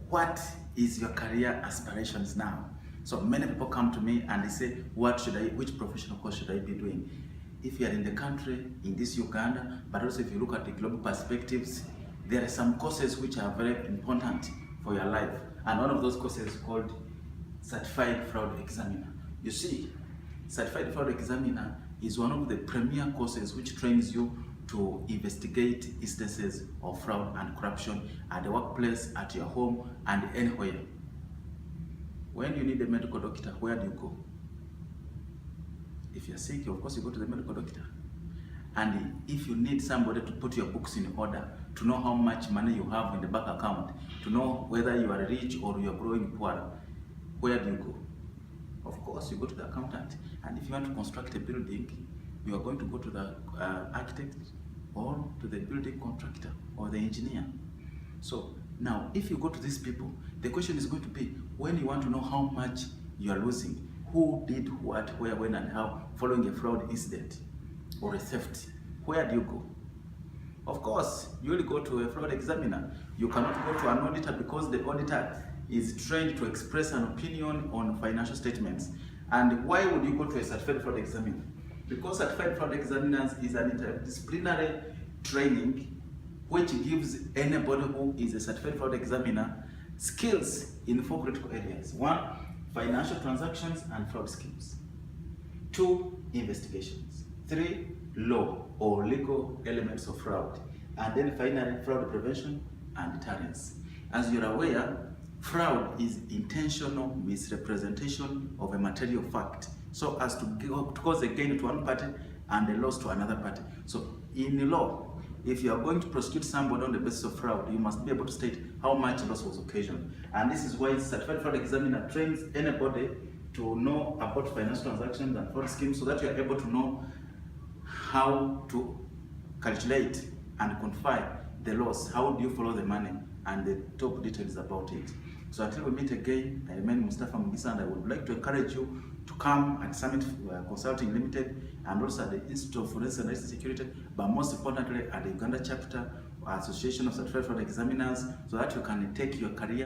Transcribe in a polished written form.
what is your career aspirations now? So many people come to me and they say, which professional course should I be doing? If you are in the country, in this Uganda, but also if you look at the global perspectives, there are some courses which are very important for your life. And one of those courses is called Certified Fraud Examiner. You see, Certified Fraud Examiner is one of the premier courses which trains you to investigate instances of fraud and corruption at the workplace, at your home, and anywhere. When you need a medical doctor, where do you go? If you're sick, of course you go to the medical doctor. And if you need somebody to put your books in order, to know how much money you have in the bank account, to know whether you are rich or you are growing poor, where do you go? Of course, you go to the accountant. And if you want to construct a building, you are going to go to the architect or to the building contractor or the engineer. So now, if you go to these people, the question is going to be, when you want to know how much you are losing, who did what, where, when, and how, following a fraud incident or a theft, where do you go? Of course, you will go to a fraud examiner. You cannot go to an auditor because the auditor is trained to express an opinion on financial statements. And why would you go to a certified fraud examiner? Because certified fraud examiners is an interdisciplinary training which gives anybody who is a certified fraud examiner skills in 4 critical areas. 1, financial transactions and fraud schemes. 2, investigations. 3, law or legal elements of fraud. And then finally, fraud prevention and deterrence. As you're aware, fraud is intentional misrepresentation of a material fact so as to cause a gain to one party and a loss to another party. So in the law, if you are going to prosecute somebody on the basis of fraud, you must be able to state how much loss was occasioned. And this is why certified fraud examiner trains anybody to know about financial transactions and fraud schemes so that you are able to know how to calculate and quantify the loss. How do you follow the money and the top details about it. So until we meet again, I remain Mustafa Mugisa, and I would like to encourage you to come at Summit Consulting Limited and also at the Institute of Forensic and Security, but most importantly at the Uganda chapter Association of Certified Fraud Examiners, so that you can take your career